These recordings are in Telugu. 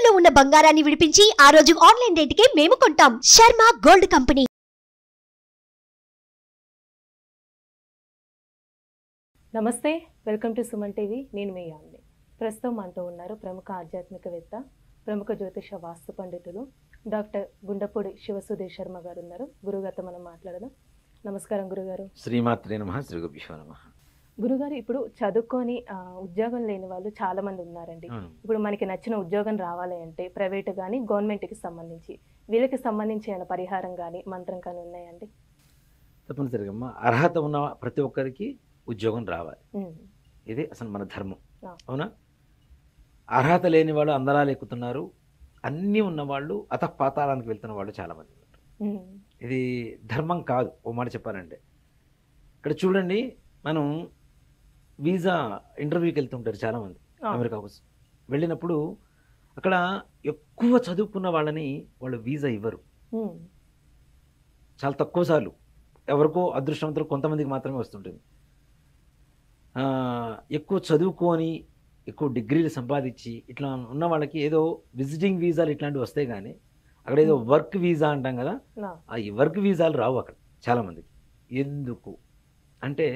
తాకట్టులో ఉన్న బంగారాన్ని విడిపించి ఆ రోజు ఆన్లైన్ రేటుకే మేము కొంటాం. Sharma gold company. నమస్తే, వెల్కమ్ టు సుమన్ టీవీ. నేను మీ యామిని. ప్రస్తుతం మనతో ఉన్నారు ప్రముఖ ఆధ్యాత్మికవేత్త, ప్రముఖ జ్యోతిష వాస్తు పండితులు డాక్టర్ గుండపూడి శివసుధీర్ శర్మ గారు ఉన్నారు. గురుగారితో మనం మాట్లాడదాం. నమస్కారం గురుగారు. శ్రీమాత్రే నమః, శ్రీ గురుభ్యో నమః. గురుగారు, ఇప్పుడు చదువుకొని ఉద్యోగం లేని వాళ్ళు చాలా మంది ఉన్నారండి. ఇప్పుడు మనకి నచ్చిన ఉద్యోగం రావాలి అంటే ప్రైవేట్ కానీ గవర్నమెంట్కి సంబంధించి వీళ్ళకి సంబంధించిన పరిహారం కానీ మంత్రం కానీ ఉన్నాయండి? తప్పనిసరిగా అమ్మా, అర్హత ఉన్న ప్రతి ఒక్కరికి ఉద్యోగం రావాలి. ఇది అసలు మన ధర్మం, అవునా? అర్హత లేని వాళ్ళు అందరాలు ఎక్కుతున్నారు, అన్నీ ఉన్నవాళ్ళు అతపాతాళానికి వెళ్తున్న వాళ్ళు చాలామంది ఉన్నారు. ఇది ధర్మం కాదు. ఓ మాట చెప్పాలంటే, ఇక్కడ చూడండి, మనం వీసా ఇంటర్వ్యూకి వెళ్తుంటారు చాలామంది. అమెరికాకు వెళ్ళినప్పుడు అక్కడ ఎక్కువ చదువుకున్న వాళ్ళని వాళ్ళు వీసా ఇవ్వరు. చాలా తక్కువ సార్లు, ఎవరికో అదృష్టవంతులు కొంతమందికి మాత్రమే వస్తుంటుంది. ఎక్కువ చదువుకొని ఎక్కువ డిగ్రీలు సంపాదించి ఇట్లా ఉన్న వాళ్ళకి ఏదో విజిటింగ్ వీసాలు ఇట్లాంటివి వస్తాయి, కానీ అక్కడ ఏదో వర్క్ వీసా అంటాం కదా, ఆ వర్క్ వీసాలు రావు అక్కడ చాలామందికి. ఎందుకు అంటే,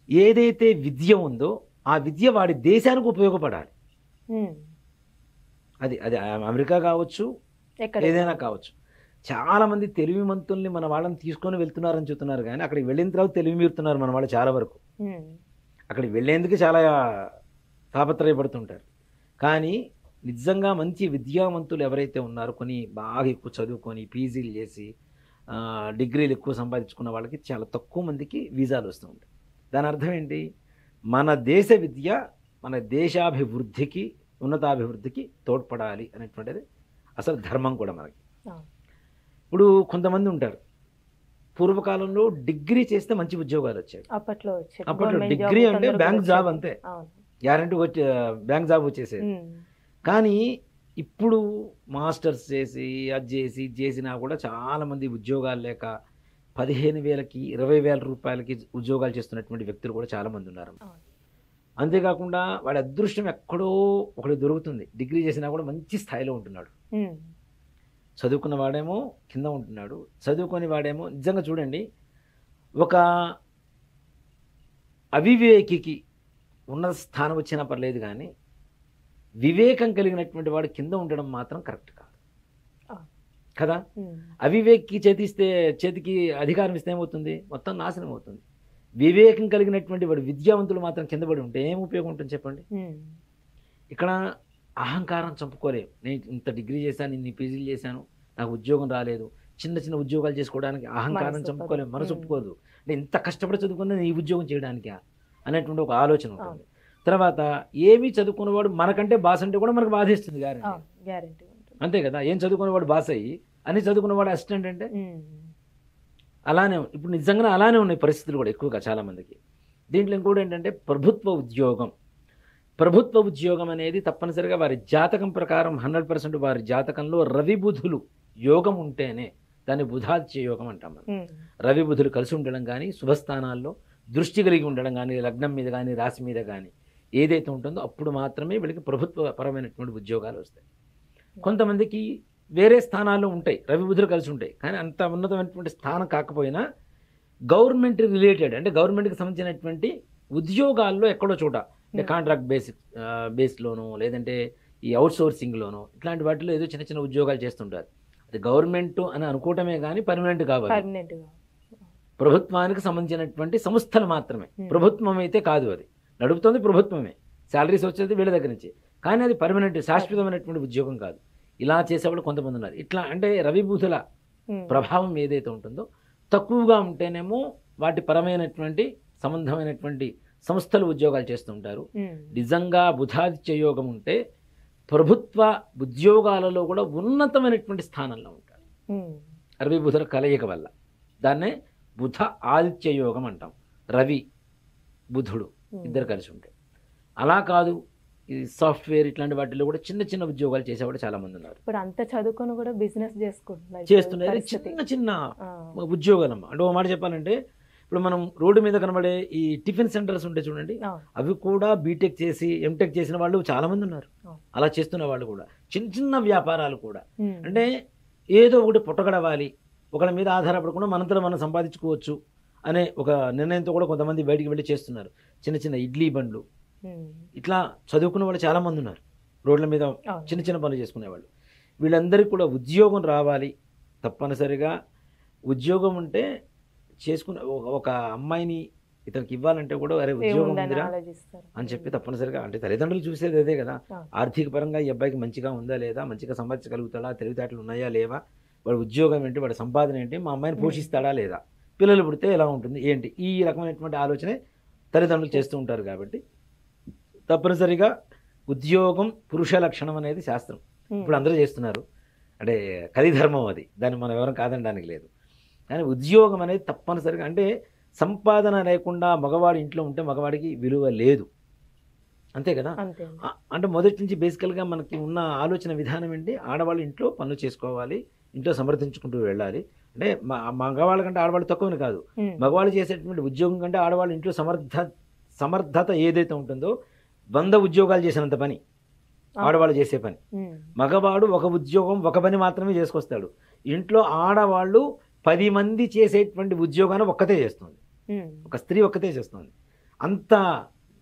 ఏదైతే విద్య ఉందో ఆ విద్య వాడి దేశానికి ఉపయోగపడాలి. అది అది అమెరికా కావచ్చు, ఏదైనా కావచ్చు. చాలామంది తెలివిమంతుల్ని మన వాళ్ళని తీసుకొని వెళ్తున్నారని చెప్తున్నారు, కానీ అక్కడికి వెళ్ళిన తర్వాత తెలివి మీరుతున్నారు మన వాళ్ళు చాలా వరకు. అక్కడికి వెళ్ళేందుకు చాలా తాపత్రయపడుతుంటారు. కానీ నిజంగా మంచి విద్యావంతులు ఎవరైతే ఉన్నారో, కొన్ని బాగా ఎక్కువ చదువుకొని పీజీలు చేసి డిగ్రీలు ఎక్కువ సంపాదించుకున్న వాళ్ళకి చాలా తక్కువ మందికి వీసాలు వస్తూ ఉంటాయి. దాని అర్థం ఏంటి? మన దేశ విద్య మన దేశాభివృద్ధికి, ఉన్నతాభివృద్ధికి తోడ్పడాలి అనేటువంటిది అసలు ధర్మం కూడా మనకి. ఇప్పుడు కొంతమంది ఉంటారు, పూర్వకాలంలో డిగ్రీ చేస్తే మంచి ఉద్యోగాలు వచ్చాయి. అప్పట్లో డిగ్రీ అంటే బ్యాంక్ జాబ్, అంతే, గ్యారంటీ వచ్చే బ్యాంక్ జాబ్ వచ్చేసేది. కానీ ఇప్పుడు మాస్టర్స్ చేసి అది చేసి ఇది చేసినా కూడా చాలామంది ఉద్యోగాలు లేక 15,000కి 20,000 రూపాయలకి ఉద్యోగాలు చేస్తున్నటువంటి వ్యక్తులు కూడా చాలామంది ఉన్నారు. అంతేకాకుండా వాడి అదృష్టం ఎక్కడో ఒకటి దొరుకుతుంది, డిగ్రీ చేసినా కూడా మంచి స్థాయిలో ఉంటున్నాడు. చదువుకున్న వాడేమో కింద ఉంటున్నాడు, చదువుకొని వాడేమో నిజంగా చూడండి, ఒక అవివేకికి ఉన్నత స్థానం వచ్చినా పర్లేదు, కానీ వివేకం కలిగినటువంటి వాడు కింద ఉండడం మాత్రం కరెక్ట్ కాదు కదా. అవివేకి చేతికి అధికారం ఇస్తే ఏమవుతుంది? మొత్తం నాశనం అవుతుంది. వివేకం కలిగినటువంటి వాడు, విద్యావంతులు మాత్రం కింద పడి ఉంటే ఏం ఉపయోగం ఉంటుంది చెప్పండి? ఇక్కడ అహంకారం చంపుకోలేము. నేను ఇంత డిగ్రీ చేశాను, ఇన్ని పీజీలు చేశాను, నాకు ఉద్యోగం రాలేదు, చిన్న చిన్న ఉద్యోగాలు చేసుకోవడానికి అహంకారం చంపుకోలేము, మనసు ఒప్పుకోదు. అంటే ఇంత కష్టపడి చదువుకున్నది ఈ ఉద్యోగం చేయడానికి అనేటువంటి ఒక ఆలోచన ఉంటుంది. తర్వాత ఏమీ చదువుకున్నవాడు మనకంటే బాస్ అంటే కూడా మనకు బాధేస్తుంది, గ్యారెంటీ, అంతే కదా. ఏం చదువుకున్నవాడు బాస్ అయ్యి అని చదువుకున్నవాడు అసిస్టెంట్ అంటే అలానే. ఇప్పుడు నిజంగానే అలానే ఉన్నాయి పరిస్థితులు కూడా ఎక్కువగా చాలామందికి. దీంట్లో ఇంకోటి ఏంటంటే ప్రభుత్వ ఉద్యోగం అనేది తప్పనిసరిగా వారి జాతకం ప్రకారం 100% వారి జాతకంలో రవి బుధులు యోగం ఉంటేనే దాన్ని బుధాదిత్య యోగం అంటాం మనం. రవి బుధులు కలిసి ఉండడం కానీ, శుభస్థానాల్లో దృష్టి కలిగి ఉండడం కానీ, లగ్నం మీద కానీ రాశి మీద కానీ ఏదైతే ఉంటుందో అప్పుడు మాత్రమే వీళ్ళకి ప్రభుత్వపరమైనటువంటి ఉద్యోగాలు వస్తాయి. కొంతమందికి వేరే స్థానాల్లో ఉంటాయి, రవి బుధులు కలిసి ఉంటాయి, కానీ అంత ఉన్నతమైనటువంటి స్థానం కాకపోయినా గవర్నమెంట్ రిలేటెడ్, అంటే గవర్నమెంట్కి సంబంధించినటువంటి ఉద్యోగాల్లో ఎక్కడో చోట, అంటే కాంట్రాక్ట్ బేస్లోనో లేదంటే ఈ అవుట్సోర్సింగ్లోనో ఇట్లాంటి వాటిలో ఏదో చిన్న చిన్న ఉద్యోగాలు చేస్తుంటారు. అది గవర్నమెంట్ అని అనుకోవటమే కానీ పర్మనెంట్ కావాలి. ప్రభుత్వానికి సంబంధించినటువంటి సంస్థలు మాత్రమే, ప్రభుత్వం అయితే కాదు. అది నడుపుతుంది ప్రభుత్వమే, శాలరీస్ వచ్చేది వీళ్ళ దగ్గర నుంచి, కానీ అది పర్మనెంట్ శాశ్వతమైనటువంటి ఉద్యోగం కాదు. ఇలా చేసేవాళ్ళు కొంతమంది ఉన్నారు. ఇట్లా అంటే రవి బుధుల ప్రభావం ఏదైతే ఉంటుందో తక్కువగా ఉంటేనేమో వాటి పరమైనటువంటి సంబంధమైనటువంటి సంస్థలు ఉద్యోగాలు చేస్తుంటారు. నిజంగా బుధాదిత్య యోగం ఉంటే ప్రభుత్వ ఉద్యోగాలలో కూడా ఉన్నతమైనటువంటి స్థానంలో ఉంటారు రవి బుధుల కలయిక వల్ల. దాన్నే బుధ ఆదిత్య యోగం అంటాం. రవి బుధుడు ఇద్దరు కలిసి ఉంటాయి. అలా కాదు, ఈ సాఫ్ట్వేర్ ఇట్లాంటి వాటిలో కూడా చిన్న చిన్న ఉద్యోగాలు చేసేవాడు చాలా మంది ఉన్నారు. ఇప్పుడు అంత చదువుకొని కూడా బిజినెస్ చేస్తున్నారు, చిన్న చిన్న ఉద్యోగాలమ్మ. అంటే ఓ మాట చెప్పాలంటే, ఇప్పుడు మనం రోడ్డు మీద కనబడే ఈ టిఫిన్ సెంటర్స్ ఉంటాయి చూడండి, అవును. అవి కూడా బీటెక్ చేసి ఎంటెక్ చేసిన వాళ్ళు చాలా మంది ఉన్నారు. అవును. అలా చేస్తున్న వాళ్ళు కూడా చిన్న చిన్న వ్యాపారాలు కూడా, ఉమ్. అంటే ఏదో ఒకటి పుట్టగడవాలి, ఒకళ్ళ మీద ఆధారపడకుండా మనంతలో మనం సంపాదించుకోవచ్చు అనే ఒక నిర్ణయంతో కూడా కొంతమంది బయటికి వెళ్ళి చేస్తున్నారు. చిన్న చిన్న ఇడ్లీ బండ్లు, ఉమ్. ఇట్లా చదువుకున్న వాళ్ళు చాలా మంది ఉన్నారు, రోడ్ల మీద అవును. చిన్న చిన్న పనులు చేసుకునేవాళ్ళు. వీళ్ళందరికీ కూడా ఉద్యోగం రావాలి, తప్పనిసరిగా ఉద్యోగం ఉంటే చేసుకునే ఒక అమ్మాయిని ఇతనికి ఇవ్వాలంటే కూడా అరే ఉద్యోగం ఏముందని ఉందిరా ఆలోచిస్తారు. అని చెప్పి తప్పనిసరిగా, అంటే తల్లిదండ్రులు చూసేది అదే కదా, అవును. ఆర్థిక పరంగా ఈ అబ్బాయికి మంచిగా ఉందా లేదా, మంచిగా సంపాదించగలుగుతాడా, తెలివితేటలు ఉన్నాయా లేవా, వాడి ఉద్యోగం ఏంటి, వాడి సంపాదన ఏంటి, మా అమ్మాయిని పోషిస్తాడా లేదా, పిల్లలు పుడితే ఎలా ఉంటుంది ఏంటి, ఈ రకమైనటువంటి ఆలోచనే తల్లిదండ్రులు చేస్తూ ఉంటారు. కాబట్టి తప్పనిసరిగా ఉద్యోగం పురుష లక్షణం అనేది శాస్త్రం. ఉమ్. ఇప్పుడు అందరూ చేస్తున్నారు, అంటే కలిధర్మం అది, దాన్ని మనం ఎవరం కాదనడానికి లేదు. కానీ ఉద్యోగం అనేది తప్పనిసరిగా, అంటే సంపాదన లేకుండా మగవాడి ఇంట్లో ఉంటే మగవాడికి విలువ లేదు, అంతే కదా. అంతే. అంటే మొదటి నుంచి బేసికల్గా మనకి ఉన్న ఆలోచన విధానం ఏంటి, ఆడవాళ్ళు ఇంట్లో పనులు చేసుకోవాలి, ఇంట్లో సమర్థించుకుంటూ వెళ్ళాలి. అంటే మగవాళ్ళ కంటే ఆడవాళ్ళు తక్కువని కాదు, ఉమ్. మగవాళ్ళు చేసేటువంటి ఉద్యోగం కంటే ఆడవాళ్ళు ఇంట్లో సమర్థత ఏదైతే ఉంటుందో 100 ఉద్యోగాలు చేసినంత పని ఆడవాళ్ళు చేసే పని. ఉమ్. మగవాడు ఒక ఉద్యోగం ఒక పని మాత్రమే చేసుకొస్తాడు, ఇంట్లో ఆడవాళ్ళు 10 మంది చేసేటువంటి ఉద్యోగాన్ని ఒక్కతే చేస్తుంది, ఉమ్. ఒక స్త్రీ ఒక్కతే చేస్తుంది. అంత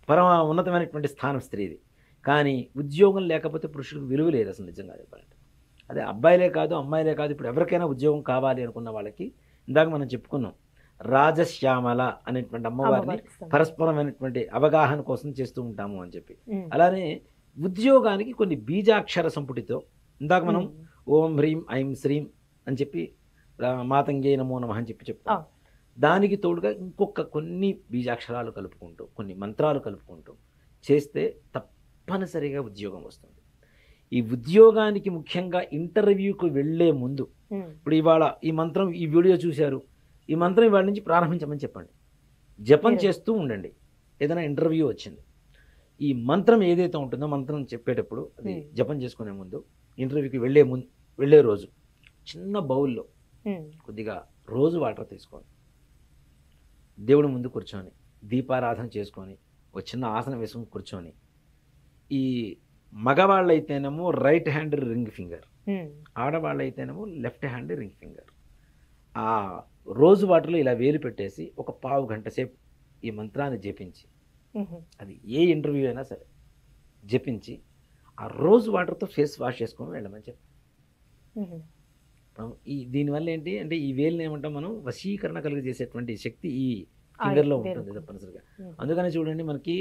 పరమ ఉన్నతమైనటువంటి స్థానం స్త్రీది. కానీ ఉద్యోగం లేకపోతే పురుషులకు విలువ లేదు అసలు, నిజంగా చెప్పాలంటే. అదే అబ్బాయిలే కాదు అమ్మాయిలే కాదు, ఇప్పుడు ఎవరికైనా ఉద్యోగం కావాలి అనుకున్న వాళ్ళకి, ఇందాక మనం చెప్పుకున్నాం రాజశ్యామల అనేటువంటి అమ్మవారిని పరస్పరమైనటువంటి అవగాహన కోసం చేస్తూ ఉంటాము అని చెప్పి. ఉమ్. అలానే ఉద్యోగానికి కొన్ని బీజాక్షర సంపుటితో, ఇందాక మనం ఓం హ్రీం ఐం శ్రీం అని చెప్పి మాతంగే నమో నమః అని చెప్పి చెప్తాం. దానికి తోడుగా ఇంకొక కొన్ని బీజాక్షరాలు కలుపుకుంటూ, కొన్ని మంత్రాలు కలుపుకుంటూ చేస్తే తప్పనిసరిగా ఉద్యోగం వస్తుంది. ఈ ఉద్యోగానికి ముఖ్యంగా ఇంటర్వ్యూకి వెళ్ళే ముందు, ఇప్పుడు ఇవాళ ఈ మంత్రం, ఈ వీడియో చూశారు, ఈ మంత్రం ఇవాళ నుంచి ప్రారంభించమని చెప్పండి, జపం చేస్తూ ఉండండి. ఏదైనా ఇంటర్వ్యూ వచ్చింది, ఈ మంత్రం ఏదైతే ఉంటుందో మంత్రం చెప్పేటప్పుడు అది జపం చేసుకునే ముందు, ఇంటర్వ్యూకి వెళ్ళే రోజు చిన్న బౌల్లో కొద్దిగా రోజు వాటర్ తీసుకొని దేవుడి ముందు కూర్చొని దీపారాధన చేసుకొని ఒక చిన్న ఆసనం వేసుకొని కూర్చొని, ఈ మగవాళ్ళైతేనేమో రైట్ హ్యాండ్ రింగ్ ఫింగర్, ఆడవాళ్ళైతేనేమో లెఫ్ట్ హ్యాండ్ రింగ్ ఫింగర్, ఆ రోజు వాటర్లో ఇలా వేలు పెట్టేసి ఒక పావు గంట సేపు ఈ మంత్రాన్ని జపించి, అది ఏ ఇంటర్వ్యూ అయినా సరే జపించి ఆ రోజు వాటర్తో ఫేస్ వాష్ చేసుకొని వెళ్ళమని చెప్పి. దీనివల్ల ఏంటి అంటే, ఈ వేలుని ఏమంటాం మనం, వశీకరణ కలిగజేసేటువంటి శక్తి ఈ ఫింగర్లో ఉంటుంది తప్పనిసరిగా. అందుకని చూడండి, మనకి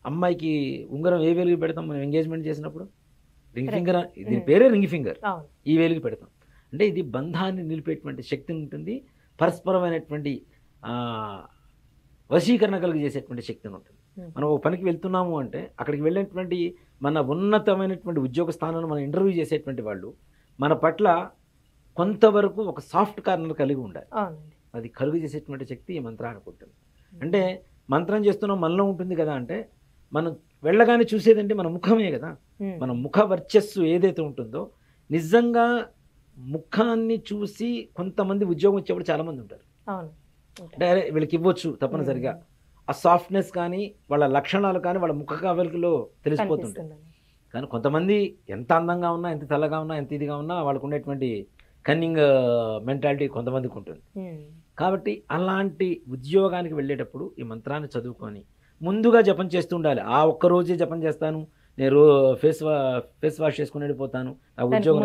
అమ్మాయికి ఉంగరం ఏ వేలుకి పెడతాం మనం ఎంగేజ్మెంట్ చేసినప్పుడు, రింగ్ ఫింగర్, దీని పేరే రింగ్ ఫింగర్, ఈ వేలుకి పెడతాం. అంటే ఇది బంధాన్ని నిలిపేటువంటి శక్తి ఉంటుంది, పరస్పరమైనటువంటి వశీకరణ కలిగజేసేటువంటి శక్తి ఉంటుంది. మనం ఒక పనికి వెళ్తున్నాము అంటే అక్కడికి వెళ్ళేటువంటి మన ఉన్నతమైనటువంటి ఉద్యోగ స్థానంలో మనం ఇంటర్వ్యూ చేసేటువంటి వాళ్ళు మన పట్ల కొంతవరకు ఒక సాఫ్ట్ కార్నర్ కలిగి ఉండాలి. అది కలుగు చేసేటువంటి శక్తి ఈ మంత్రానికి ఉంటుంది. అంటే మంత్రం చేస్తున్నాం మనలో ఉంటుంది కదా, అంటే మనం వెళ్ళగానే చూసేదంటే మన ముఖమే కదా, మన ముఖ వర్చస్సు ఏదైతే ఉంటుందో, నిజంగా ముఖాన్ని చూసి కొంతమంది ఉద్యోగం వచ్చేప్పుడు చాలా మంది ఉంటారు, అంటే అరే వీళ్ళకి ఇవ్వచ్చు తప్పనిసరిగా, ఆ సాఫ్ట్నెస్ కానీ వాళ్ళ లక్షణాలు కానీ వాళ్ళ ముఖ కవలికలో తెలిసిపోతుంటాయి. కానీ కొంతమంది ఎంత అందంగా ఉన్నా, ఎంత తెల్లగా ఉన్నా, ఎంత ఇదిగా ఉన్నా, వాళ్ళకు ఉండేటువంటి కన్నింగ్ మెంటాలిటీ కొంతమందికి ఉంటుంది. కాబట్టి అలాంటి ఉద్యోగానికి వెళ్ళేటప్పుడు ఈ మంత్రాన్ని చదువుకొని ముందుగా జపం చేస్తూ ఉండాలి. ఆ ఒక్కరోజే జపం చేస్తాను, నేను ఫేస్ వాష్ చేసుకుని వెళ్ళిపోతాను, ఆ ఉద్యోగం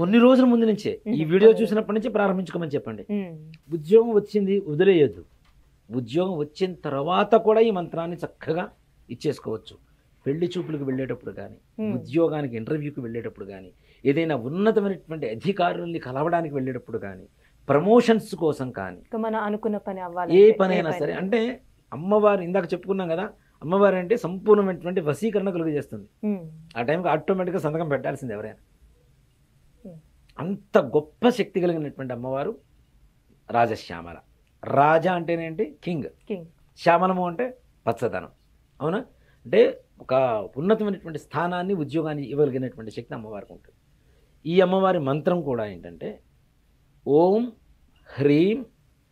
కొన్ని రోజుల ముందు నుంచే, ఈ వీడియో చూసినప్పటి నుంచి ప్రారంభించుకోమని చెప్పండి. ఉద్యోగం వచ్చింది వదిలేయద్దు, ఉద్యోగం వచ్చిన తర్వాత కూడా ఈ మంత్రాన్ని చక్కగా ఇచ్చేసుకోవచ్చు. పెళ్లి చూపులకు వెళ్ళేటప్పుడు కానీ, ఉద్యోగానికి ఇంటర్వ్యూకి వెళ్ళేటప్పుడు కానీ, ఏదైనా ఉన్నతమైనటువంటి అధికారుల్ని కలవడానికి వెళ్ళేటప్పుడు కానీ, ప్రమోషన్స్ కోసం కానీ, మన అనుకున్న పని అవ్వాలి, ఏ పనైనా సరే. అంటే అమ్మవారు ఇందాక చెప్పుకున్నాం కదా, అమ్మవారు అంటే సంపూర్ణమైనటువంటి వశీకరణ కలుగు చేస్తుంది. ఆ టైంకి ఆటోమేటిక్గా సంతకం పెట్టాల్సింది ఎవరైనా. అంత గొప్ప శక్తి కలిగినటువంటి అమ్మవారు రాజశ్యామల. రాజా అంటేనేంటి కింగ్, శ్యామలము అంటే పచ్చదనం, అవునా? అంటే ఒక ఉన్నతమైనటువంటి స్థానాన్ని, ఉద్యోగాన్ని ఇవ్వగలిగినటువంటి శక్తి అమ్మవారికి ఉంటుంది. ఈ అమ్మవారి మంత్రం కూడా ఏంటంటే ఓం హ్రీం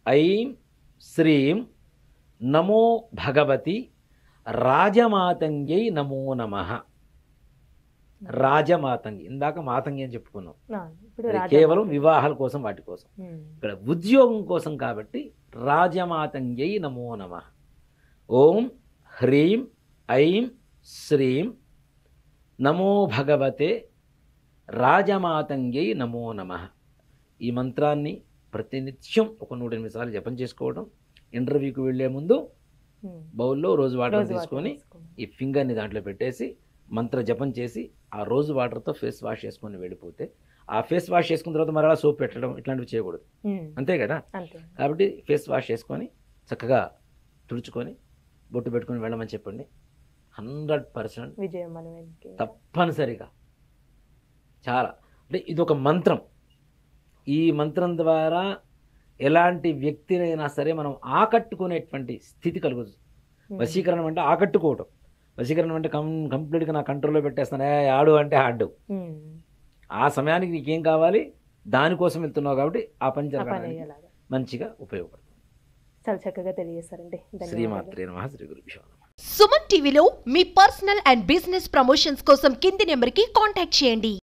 ఐం శ్రీం నమో భగవతి రాజమాతంగ్యై నమో నమః. రాజమాతంగి, ఇందాక మాతంగి అని చెప్పుకున్నాం, ఇప్పుడు అది కేవలం వివాహాల కోసం వాటి కోసం. ఇక్కడ ఉద్యోగం కోసం కాబట్టి రాజమాతంగ్యై నమో నమః. ఓం హ్రీం ఐం శ్రీం నమో భగవతే రాజమాతంగ్యై నమో నమః. ఈ మంత్రాన్ని ప్రతినిత్యం ఒక 108 సార్లు జపం చేసుకోవడం. ఇంటర్వ్యూకి వెళ్ళే ముందు బౌల్లో రోజు వాటర్ తీసుకొని ఈ ఫింగర్ని దాంట్లో పెట్టేసి మంత్ర జపం చేసి ఆ రోజు వాటర్తో ఫేస్ వాష్ చేసుకొని వెళ్ళిపోతే, ఆ ఫేస్ వాష్ చేసుకున్న తర్వాత మరలా సోప్ పెట్టడం ఇట్లాంటివి చేయకూడదు, అంతే కదా. కాబట్టి ఫేస్ వాష్ చేసుకొని చక్కగా తుడుచుకొని బొట్టు పెట్టుకొని వెళ్ళమని చెప్పండి. 100% విజయం తప్పనిసరిగా. చాలా అంటే ఇది ఒక మంత్రం. ఈ మంత్రం ద్వారా ఎలాంటి వ్యక్తినైనా సరే మనం ఆకట్టుకునేటువంటి స్థితి కలుగుతుంది. వశీకరణం అంటే ఆకట్టుకోవటం. వశీకరణం అంటే కంప్లీట్గా నా కంట్రోల్లో పెట్టేస్తాను, ఆడు అంటే ఆడు. ఆ సమయానికి నీకేం కావాలి దానికోసం వెళ్తున్నావు కాబట్టి ఆ పని జరగడానికి మంచిగా ఉపయోగపడుతుంది. చాలా చక్కగా తెలియజేస్తారండి. శ్రీమాత్రే నమః. శ్రీ గురుభ్యో నమః. సుమన్ టీవీలో మీ పర్సనల్ అండ్ బిజినెస్ ప్రమోషన్స్ కోసం కింది నెంబర్కి కాంటాక్ట్ చేయండి.